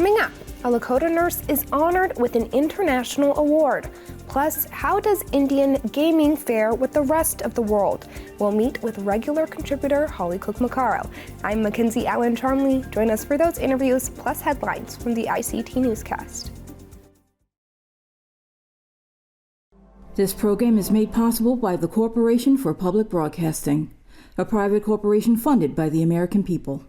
Coming up, a Lakota nurse is honored with an international award. Plus, how does Indian gaming fare with the rest of the world? We'll meet with regular contributor Holly Cook Macarro. I'm Mackenzie Allen Charmley. Join us for those interviews plus headlines from the ICT Newscast. This program is made possible by the Corporation for Public Broadcasting, a private corporation funded by the American people.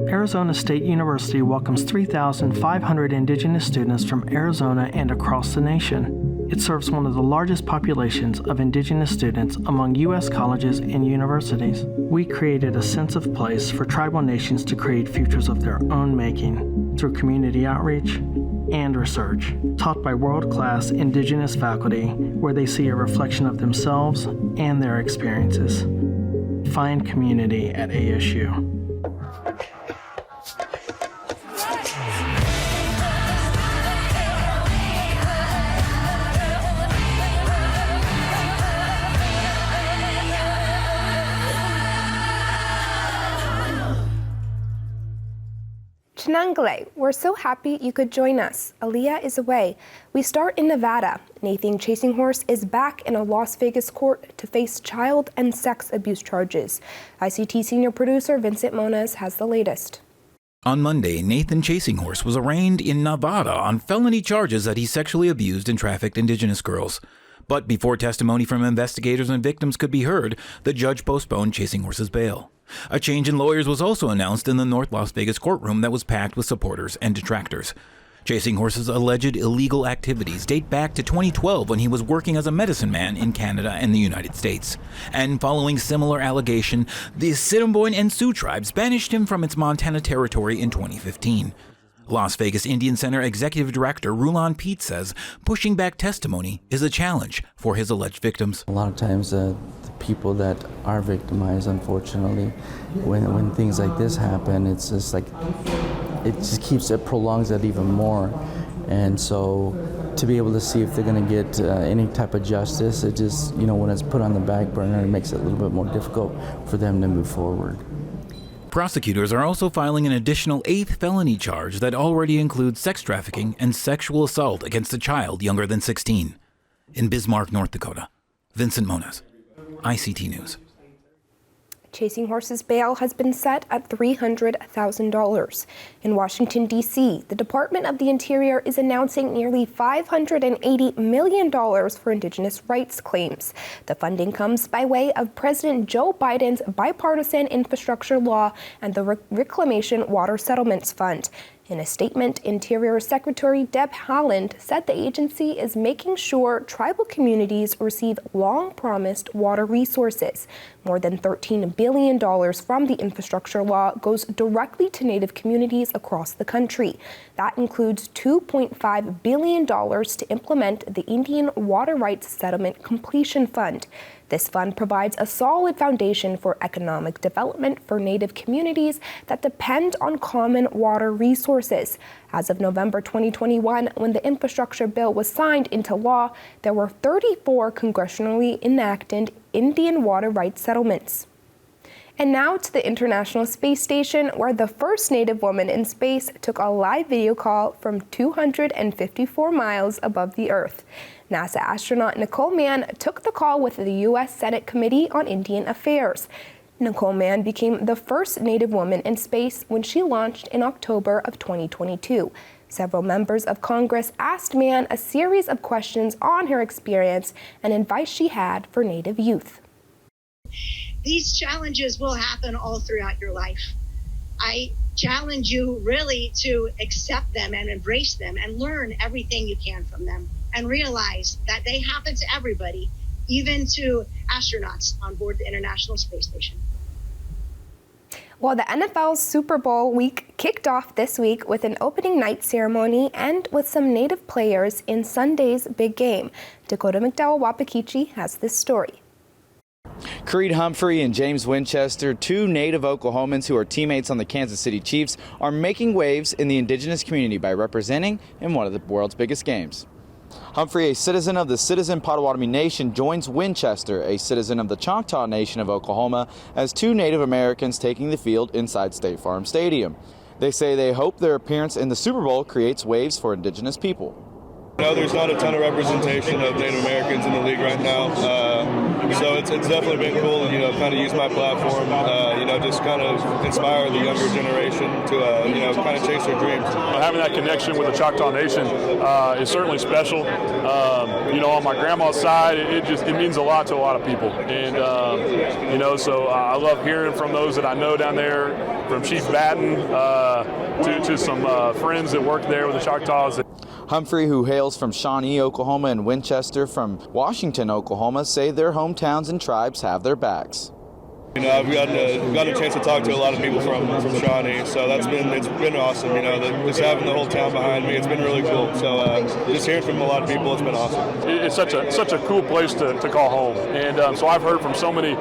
Arizona State University welcomes 3,500 Indigenous students from Arizona and across the nation. It serves one of the largest populations of Indigenous students among U.S. colleges and universities. We created a sense of place for tribal nations to create futures of their own making through community outreach and research, taught by world-class Indigenous faculty where they see a reflection of themselves and their experiences. Find community at ASU. Chenangale, we're so happy you could join us. Aaliyah is away. We start in Nevada. Nathan Chasing Horse is back in a Las Vegas court to face child and sex abuse charges. ICT senior producer Vincent Moniz has the latest. On Monday, Nathan Chasing Horse was arraigned in Nevada on felony charges that he sexually abused and trafficked Indigenous girls. But before testimony from investigators and victims could be heard, the judge postponed Chasing Horse's bail. A change in lawyers was also announced in the North Las Vegas courtroom that was packed with supporters and detractors. Chasing Horse's alleged illegal activities date back to 2012 when he was working as a medicine man in Canada and the United States. And following similar allegation, the Assiniboine and Sioux tribes banished him from its Montana territory in 2015. Las Vegas Indian Center Executive Director Rulon Pete says pushing back testimony is a challenge for his alleged victims. A lot of times the people that are victimized, unfortunately, when things like this happen, it's just like, it prolongs it even more. And so to be able to see if they're going to get any type of justice, it just, when it's put on the back burner, it makes it a little bit more difficult for them to move forward. Prosecutors are also filing an additional 8th felony charge that already includes sex trafficking and sexual assault against a child younger than 16. In Bismarck, North Dakota, Vincent Moniz, ICT News. Chasing Horse's bail has been set at $300,000. In Washington, D.C., the Department of the Interior is announcing nearly $580 million for Indigenous rights claims. The funding comes by way of President Joe Biden's bipartisan infrastructure law and the Reclamation Water Settlements Fund. In a statement, Interior Secretary Deb Haaland said the agency is making sure tribal communities receive long-promised water resources. More than $13 billion from the infrastructure law goes directly to Native communities across the country. That includes $2.5 billion to implement the Indian Water Rights Settlement Completion Fund. This fund provides a solid foundation for economic development for Native communities that depend on common water resources. As of November 2021, when the infrastructure bill was signed into law, there were 34 congressionally enacted Indian water rights settlements. And now to the International Space Station, where the first Native woman in space took a live video call from 254 miles above the Earth. NASA astronaut Nicole Mann took the call with the U.S. Senate Committee on Indian Affairs. Nicole Mann became the first Native woman in space when she launched in October of 2022. Several members of Congress asked Mann a series of questions on her experience and advice she had for Native youth. These challenges will happen all throughout your life. I challenge you really to accept them and embrace them and learn everything you can from them and realize that they happen to everybody, even to astronauts on board the International Space Station. Well, the NFL's Super Bowl week kicked off this week with an opening night ceremony and with some Native players in Sunday's big game. Dakota McDowell-Wapakichi has this story. Creed Humphrey and James Winchester, two Native Oklahomans who are teammates on the Kansas City Chiefs, are making waves in the Indigenous community by representing in one of the world's biggest games. Humphrey, a citizen of the Citizen Potawatomi Nation, joins Winchester, a citizen of the Choctaw Nation of Oklahoma, as two Native Americans taking the field inside State Farm Stadium. They say they hope their appearance in the Super Bowl creates waves for Indigenous people. There's not a ton of representation of Native Americans in the league right now, so it's definitely been cool to kind of use my platform, just kind of inspire the younger generation to kind of chase their dreams. Having that connection with the Choctaw Nation is certainly special. On my grandma's side, it means a lot to a lot of people, and so I love hearing from those that I know down there, from Chief Batten to some friends that work there with the Choctaws. Humphrey, who hails from Shawnee, Oklahoma, and Winchester from Washington, Oklahoma, say their hometowns and tribes have their backs. I've gotten a chance to talk to a lot of people from Shawnee, so it's been awesome. Just having the whole town behind me, it's been really cool. So just hearing from a lot of people, it's been awesome. It's such a cool place to call home, and so I've heard from so many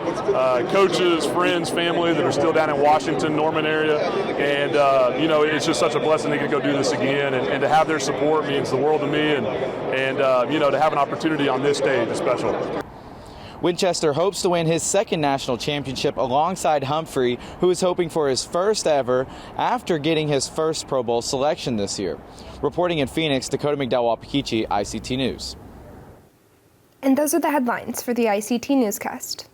coaches, friends, family that are still down in Washington, Norman area, and it's just such a blessing to get to go do this again, and to have their support means the world to me, and to have an opportunity on this stage is special. Winchester hopes to win his second national championship alongside Humphrey, who is hoping for his first ever after getting his first Pro Bowl selection this year. Reporting in Phoenix, Dakota McDowell-Wapakichi, ICT News. And those are the headlines for the ICT Newscast.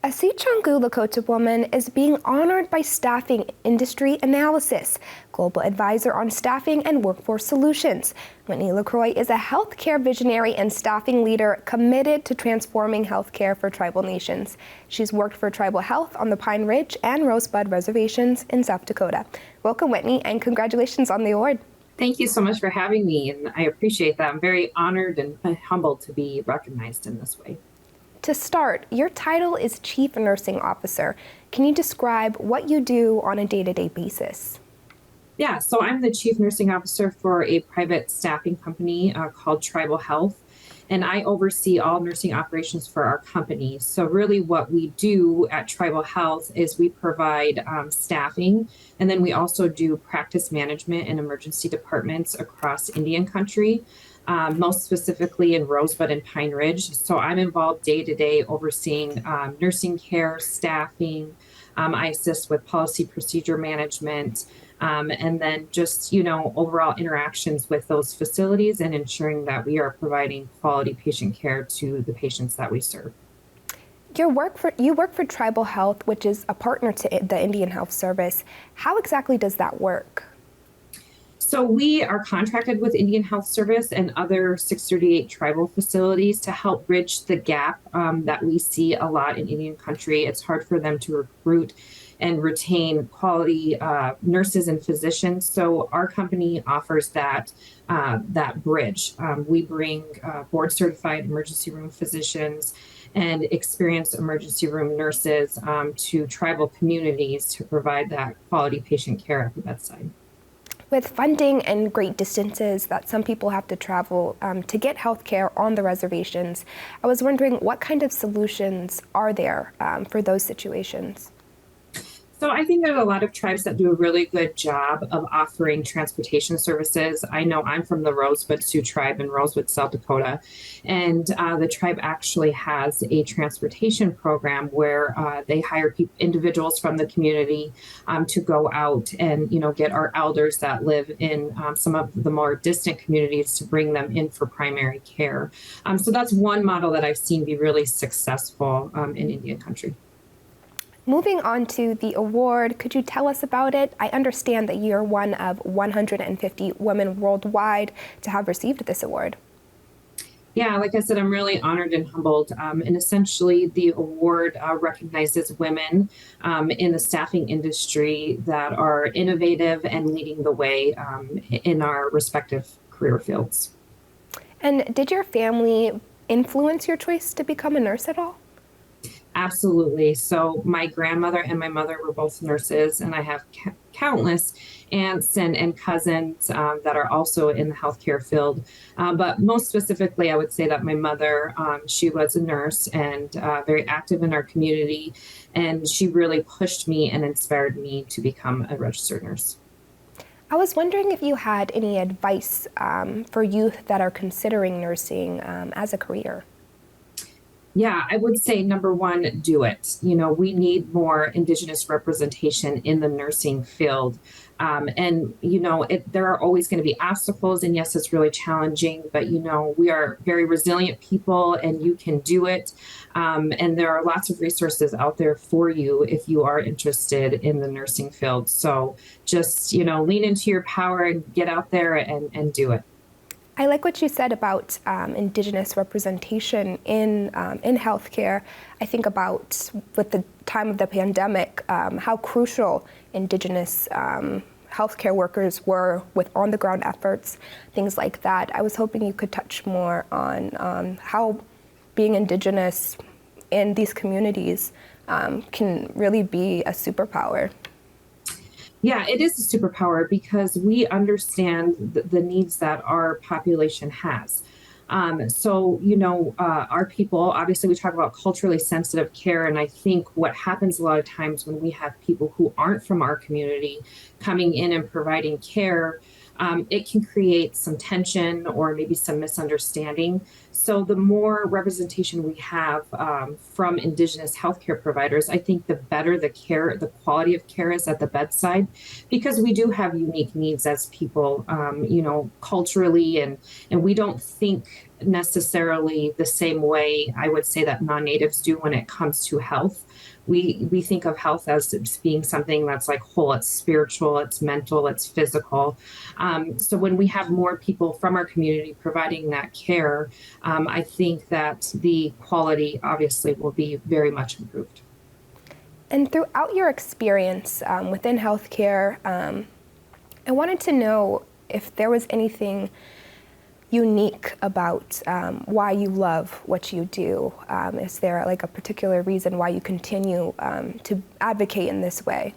A Sicangu Lakota woman is being honored by Staffing Industry Analysts, global advisor on staffing and workforce solutions. Whittney LaCroix is a healthcare visionary and staffing leader committed to transforming healthcare for tribal nations. She's worked for Tribal Health on the Pine Ridge and Rosebud Reservations in South Dakota. Welcome, Whittney, and congratulations on the award. Thank you so much for having me, and I appreciate that. I'm very honored and humbled to be recognized in this way. To start, your title is Chief Nursing Officer. Can you describe what you do on a day-to-day basis? Yeah, so I'm the Chief Nursing Officer for a private staffing company called Tribal Health, and I oversee all nursing operations for our company. So really what we do at Tribal Health is we provide staffing, and then we also do practice management and emergency departments across Indian country. Most specifically in Rosebud and Pine Ridge. So I'm involved day to day overseeing nursing care, staffing. I assist with policy procedure management, and then just, overall interactions with those facilities and ensuring that we are providing quality patient care to the patients that we serve. You work for Tribal Health, which is a partner to the Indian Health Service. How exactly does that work? So we are contracted with Indian Health Service and other 638 tribal facilities to help bridge the gap that we see a lot in Indian country. It's hard for them to recruit and retain quality nurses and physicians. So our company offers that bridge. We bring board certified emergency room physicians and experienced emergency room nurses to tribal communities to provide that quality patient care at the bedside. With funding and great distances that some people have to travel to get health care on the reservations, I was wondering what kind of solutions are there for those situations? So I think there's a lot of tribes that do a really good job of offering transportation services. I know I'm from the Rosebud Sioux tribe in Rosebud, South Dakota, and the tribe actually has a transportation program where they hire individuals from the community to go out and, get our elders that live in some of the more distant communities to bring them in for primary care. So that's one model that I've seen be really successful in Indian country. Moving on to the award, could you tell us about it? I understand that you're one of 150 women worldwide to have received this award. Yeah, like I said, I'm really honored and humbled. And essentially, the award recognizes women in the staffing industry that are innovative and leading the way in our respective career fields. And did your family influence your choice to become a nurse at all? Absolutely. So my grandmother and my mother were both nurses, and I have countless aunts and cousins that are also in the healthcare field. But most specifically, I would say that my mother, she was a nurse and very active in our community, and she really pushed me and inspired me to become a registered nurse. I was wondering if you had any advice for youth that are considering nursing as a career. Yeah, I would say number one, do it. We need more Indigenous representation in the nursing field. There are always going to be obstacles, and yes, it's really challenging, but we are very resilient people and you can do it. And there are lots of resources out there for you if you are interested in the nursing field. So just, lean into your power and get out there and do it. I like what you said about Indigenous representation in healthcare. I think about, with the time of the pandemic, how crucial Indigenous healthcare workers were with on-the-ground efforts, things like that. I was hoping you could touch more on how being Indigenous in these communities can really be a superpower. Yeah, it is a superpower because we understand the needs that our population has. Our people, obviously we talk about culturally sensitive care, and I think what happens a lot of times when we have people who aren't from our community coming in and providing care, it can create some tension or maybe some misunderstanding. So the more representation we have from Indigenous healthcare providers, I think the better the care, the quality of care is at the bedside, because we do have unique needs as people, culturally, and we don't think necessarily the same way, I would say, that non-natives do when it comes to health. We think of health as being something that's like whole, it's spiritual, it's mental, it's physical. So when we have more people from our community providing that care, I think that the quality obviously will be very much improved. And throughout your experience within healthcare, I wanted to know if there was anything unique about why you love what you do. Is there like a particular reason why you continue to advocate in this way?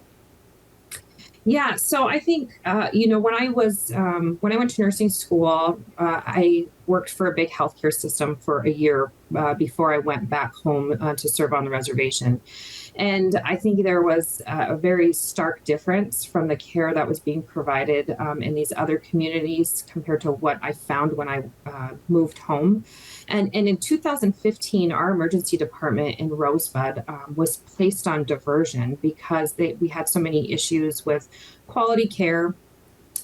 Yeah, so I think when I went to nursing school, I worked for a big healthcare system for a year before I went back home to serve on the reservation. And I think there was a very stark difference from the care that was being provided in these other communities compared to what I found when I moved home. And in 2015, our emergency department in Rosebud was placed on diversion because we had so many issues with quality care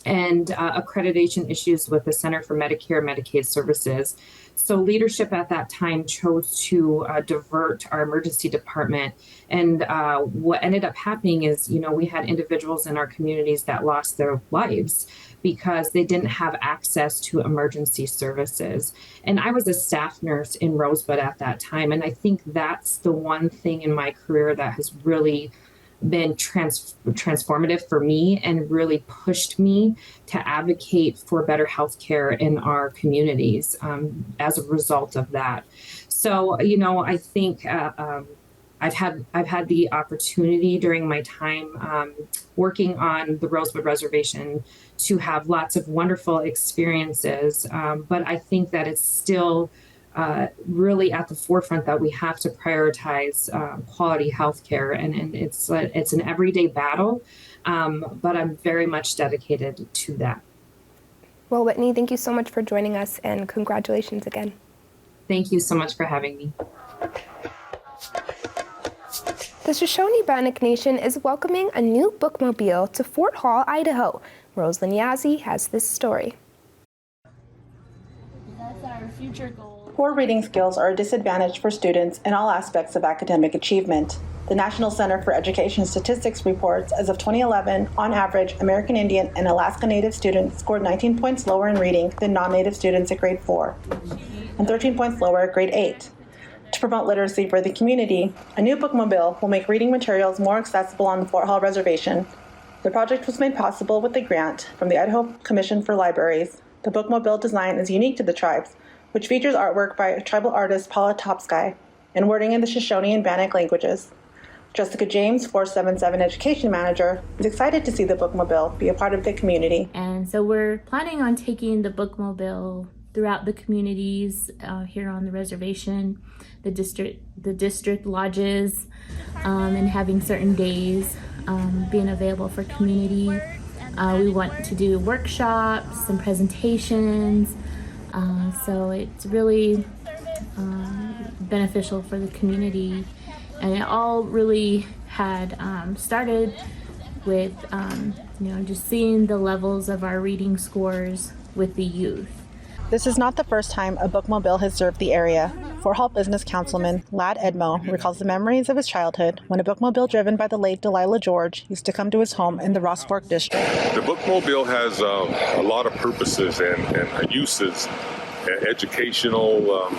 and accreditation issues with the Center for Medicare and Medicaid Services. So leadership at that time chose to divert our emergency department. And what ended up happening is, we had individuals in our communities that lost their lives because they didn't have access to emergency services. And I was a staff nurse in Rosebud at that time. And I think that's the one thing in my career that has really been transformative for me and really pushed me to advocate for better healthcare in our communities as a result of that. So, I think I've had the opportunity during my time working on the Rosebud Reservation to have lots of wonderful experiences, but I think that it's still really at the forefront that we have to prioritize quality healthcare, and it's an everyday battle, but I'm very much dedicated to that. Well, Whittney, thank you so much for joining us, and congratulations again. Thank you so much for having me. The Shoshone-Bannock Nation is welcoming a new bookmobile to Fort Hall, Idaho. Roselynn Yazzie has this story. That's our future goal. Poor reading skills are a disadvantage for students in all aspects of academic achievement. The National Center for Education Statistics reports, as of 2011, on average, American Indian and Alaska Native students scored 19 points lower in reading than non-Native students at grade 4, and 13 points lower at grade 8. To promote literacy for the community, a new bookmobile will make reading materials more accessible on the Fort Hall Reservation. The project was made possible with a grant from the Idaho Commission for Libraries. The bookmobile design is unique to the tribes, which features artwork by tribal artist Paula Topsky and wording in the Shoshone and Bannock languages. Jessica James, 477 Education Manager, is excited to see the bookmobile be a part of the community. And so we're planning on taking the bookmobile throughout the communities here on the reservation, the district lodges, and having certain days being available for community. We want to do workshops and presentations. So it's really beneficial for the community. And it all really had started with, just seeing the levels of our reading scores with the youth. This is not the first time a bookmobile has served the area. Fort Hall Business Councilman Lad Edmo recalls the memories of his childhood when a bookmobile driven by the late Delilah George used to come to his home in the Ross Fork district. The bookmobile has a lot of purposes and uses. Educational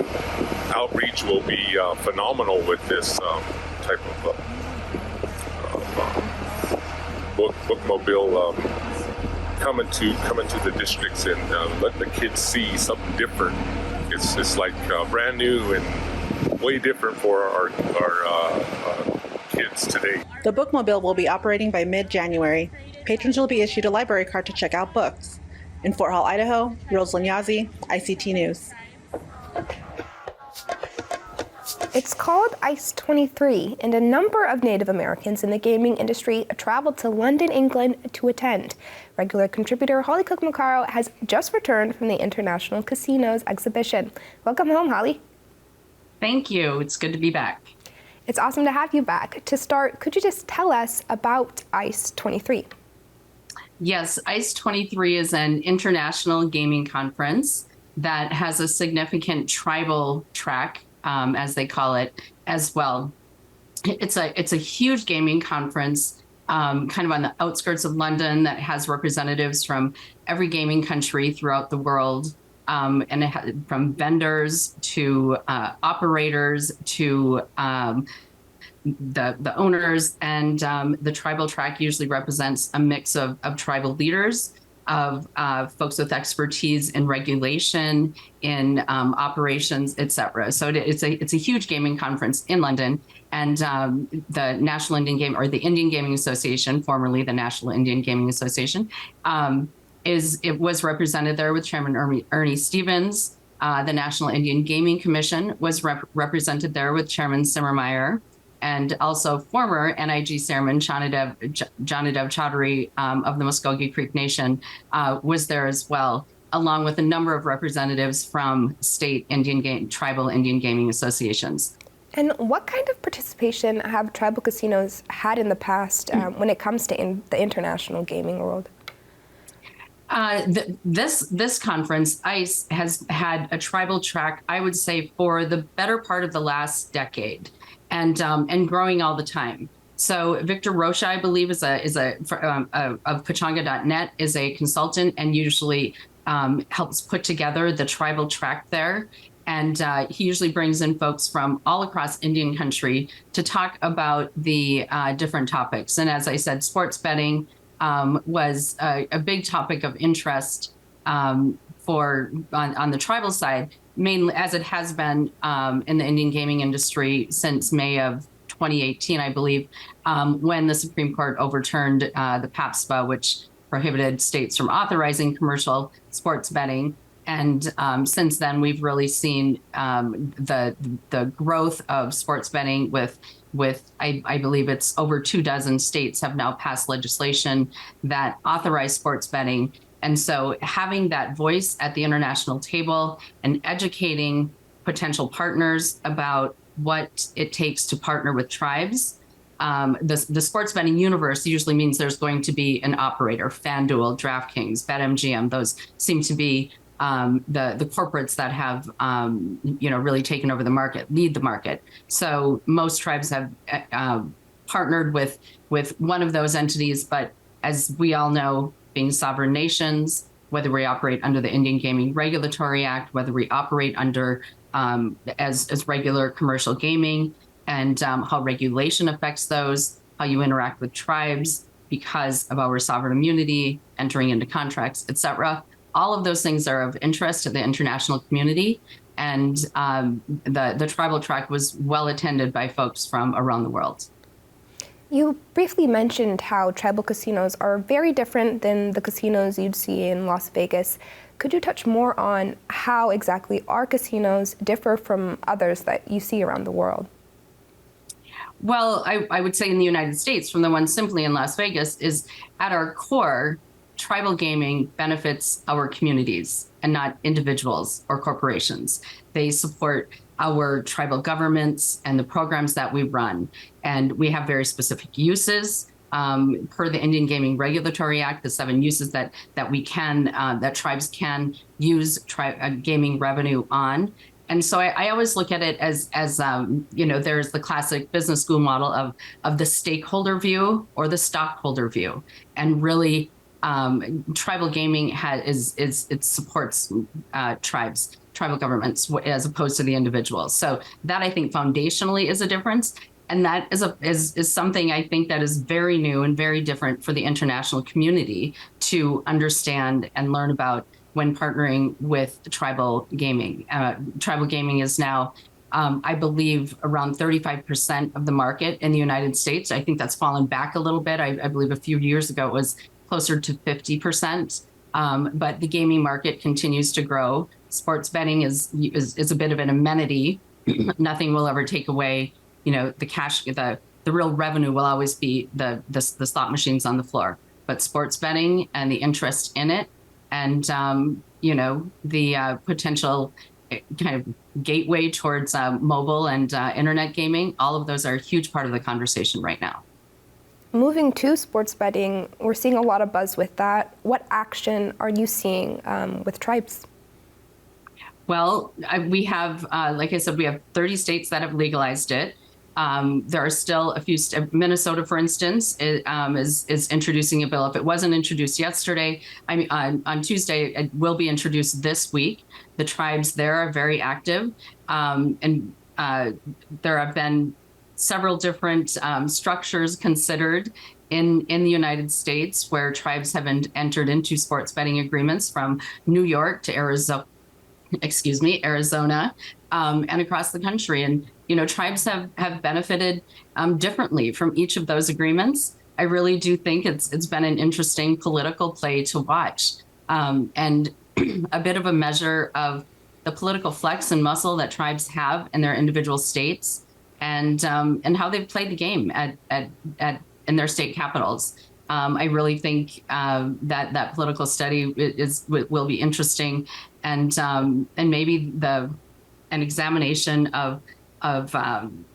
outreach will be phenomenal with this type of bookmobile coming to the districts and letting the kids see something different. It's like brand new and way different for our kids today. The bookmobile will be operating by mid-January. Patrons will be issued a library card to check out books. In Fort Hall, Idaho, Roselynn Yazzie, ICT News. It's called ICE 23, and a number of Native Americans in the gaming industry traveled to London, England to attend. Regular contributor Holly Cook Macarro has just returned from the International Casinos exhibition. Welcome home, Holly. Thank you. It's good to be back. It's awesome to have you back. To start, could you just tell us about ICE 23? Yes, ICE 23 is an international gaming conference that has a significant tribal track, as they call it, as well. It's a huge gaming conference, kind of on the outskirts of London, that has representatives from every gaming country throughout the world, and from vendors to operators to the owners, and the tribal track usually represents a mix of tribal leaders, of folks with expertise in regulation, in operations, etc. So it's a huge gaming conference in London, and the National Indian Game, or the Indian Gaming Association, formerly the National Indian Gaming Association, it was represented there with Chairman Ernie Stevens. The National Indian Gaming Commission was represented there with Chairman Simmermeyer. And also former NIG Chairman Janadev Chaudhary of the Muskogee Creek Nation was there as well, along with a number of representatives from state tribal Indian gaming associations. And what kind of participation have tribal casinos had in the past when it comes to the international gaming world? This conference, ICE, has had a tribal track, I would say, for the better part of the last decade. And growing all the time. So Victor Rocha, I believe, of Pachanga.net, is a consultant and usually helps put together the tribal track there. And he usually brings in folks from all across Indian country to talk about the different topics. And as I said, sports betting was a big topic of interest on the tribal side, mainly as it has been in the Indian gaming industry since May of 2018, I believe, when the Supreme Court overturned the PAPSPA, which prohibited states from authorizing commercial sports betting. And since then, we've really seen the growth of sports betting with I believe it's over 24 states have now passed legislation that authorize sports betting. And so having that voice at the international table and educating potential partners about what it takes to partner with tribes. The sports betting universe usually means there's going to be an operator, FanDuel, DraftKings, BetMGM. Those seem to be the corporates that have really taken over the market, lead the market. So most tribes have partnered with one of those entities, but as we all know, being sovereign nations, whether we operate under the Indian Gaming Regulatory Act, whether we operate under as regular commercial gaming, and how regulation affects those, how you interact with tribes because of our sovereign immunity, entering into contracts, et cetera. All of those things are of interest to the international community. And the tribal track was well attended by folks from around the world. You briefly mentioned how tribal casinos are very different than the casinos you'd see in Las Vegas. Could you touch more on how exactly our casinos differ from others that you see around the world? Well, I would say in the United States, from the one simply in Las Vegas, is at our core, tribal gaming benefits our communities and not individuals or corporations. They support our tribal governments and the programs that we run. And we have very specific uses per the Indian Gaming Regulatory Act, the 7 uses that we can, that tribes can use gaming revenue on. And so I always look at it as there's the classic business school model of the stakeholder view or the stockholder view. And really, tribal gaming it supports tribal governments as opposed to the individuals. So that, I think, foundationally is a difference. And that is something I think that is very new and very different for the international community to understand and learn about when partnering with tribal gaming. Tribal gaming is now, I believe, around 35% of the market in the United States. I think that's fallen back a little bit. I believe a few years ago it was closer to 50%. But the gaming market continues to grow. Sports betting is a bit of an amenity. Nothing will ever take away, the cash. The real revenue will always be the slot machines on the floor. But sports betting and the interest in it, and the potential kind of gateway towards mobile and internet gaming, all of those are a huge part of the conversation right now. Moving to sports betting, we're seeing a lot of buzz with that. What action are you seeing with tribes? Well, we have, like I said, we have 30 states that have legalized it. There are still a few. Minnesota, for instance, is introducing a bill. If it wasn't introduced yesterday, on Tuesday, it will be introduced this week. The tribes there are very active, and there have been several different structures considered in the United States where tribes have entered into sports betting agreements, from New York to Arizona, and across the country. And tribes have benefited differently from each of those agreements. I really do think it's been an interesting political play to watch, and a bit of a measure of the political flex and muscle that tribes have in their individual states, and how they've played the game in their state capitals. I really think that political study will be interesting, and maybe an examination of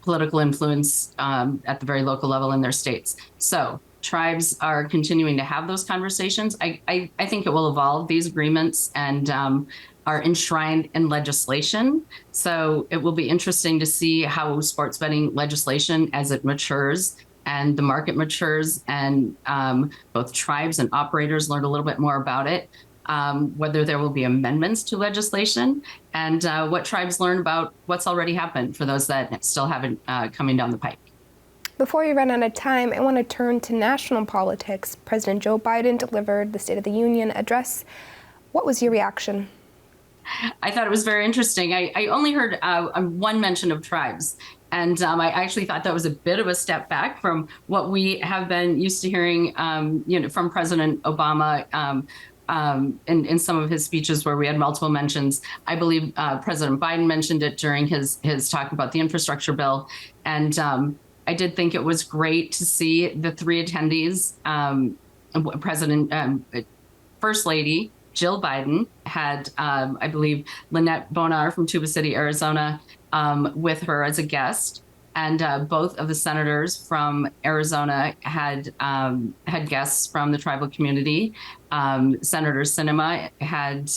political influence at the very local level in their states. So tribes are continuing to have those conversations. I think it will evolve. These agreements and are enshrined in legislation. So it will be interesting to see how sports betting legislation, as it matures and the market matures, and both tribes and operators learn a little bit more about it, whether there will be amendments to legislation, and what tribes learn about what's already happened for those that still haven't coming down the pike. Before we run out of time, I want to turn to national politics. President Joe Biden delivered the State of the Union address. What was your reaction? I thought it was very interesting. I only heard one mention of tribes. And I actually thought that was a bit of a step back from what we have been used to hearing, from President Obama in some of his speeches, where we had multiple mentions. I believe President Biden mentioned it during his talk about the infrastructure bill. And I did think it was great to see the 3 attendees. First Lady Jill Biden had, I believe, Lynette Bonar from Tuba City, Arizona, with her as a guest, and both of the senators from Arizona had guests from the tribal community. Senator Sinema had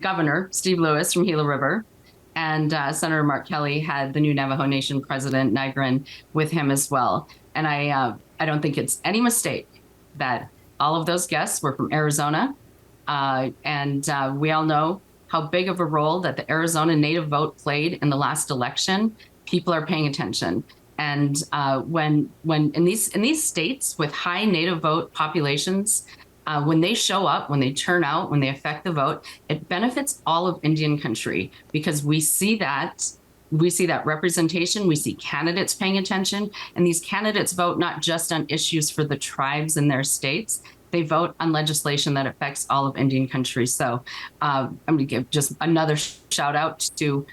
Governor Steve Lewis from Gila River, and Senator Mark Kelly had the new Navajo Nation President Nigrin with him as well. And I don't think it's any mistake that all of those guests were from Arizona, and we all know how big of a role that the Arizona Native vote played in the last election. People are paying attention. And when in these states with high Native vote populations, when they show up, when they turn out, when they affect the vote, it benefits all of Indian country, because we see that representation, we see candidates paying attention, and these candidates vote not just on issues for the tribes in their states, they vote on legislation that affects all of Indian country. So I'm going to give just another shout out to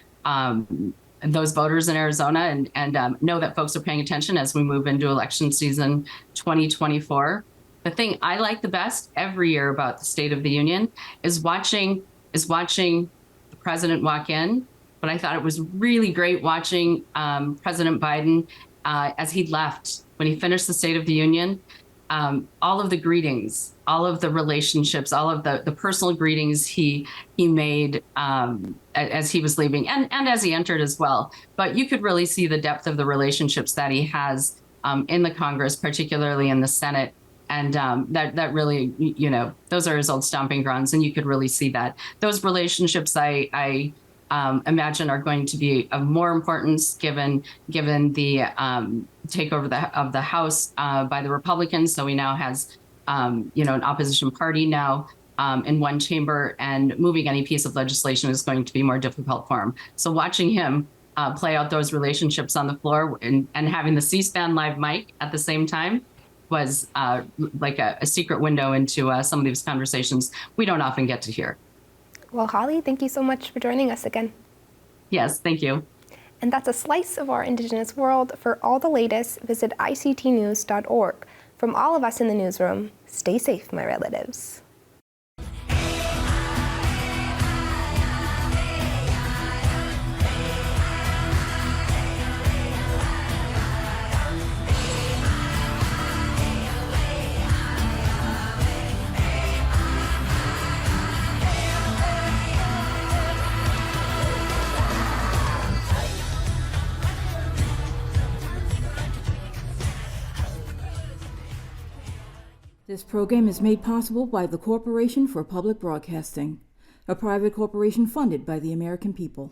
those voters in Arizona, and know that folks are paying attention as we move into election season 2024. The thing I like the best every year about the State of the Union is watching the president walk in, but I thought it was really great watching President Biden as he left, when he finished the State of the Union, all of the greetings, all of the relationships, all of the personal greetings he made as he was leaving and as he entered as well. But you could really see the depth of the relationships that he has in the Congress, particularly in the Senate. And that really, those are his old stomping grounds. And you could really see that. Those relationships, I imagine, are going to be of more importance given the takeover of the House by the Republicans. So he now has, an opposition party now in one chamber, and moving any piece of legislation is going to be more difficult for him. So watching him play out those relationships on the floor and having the C-SPAN live mic at the same time was like a secret window into some of these conversations we don't often get to hear. Well, Holly, thank you so much for joining us again. Yes, thank you. And that's a slice of our Indigenous world. For all the latest, visit ictnews.org. From all of us in the newsroom, stay safe, my relatives. This program is made possible by the Corporation for Public Broadcasting, a private corporation funded by the American people.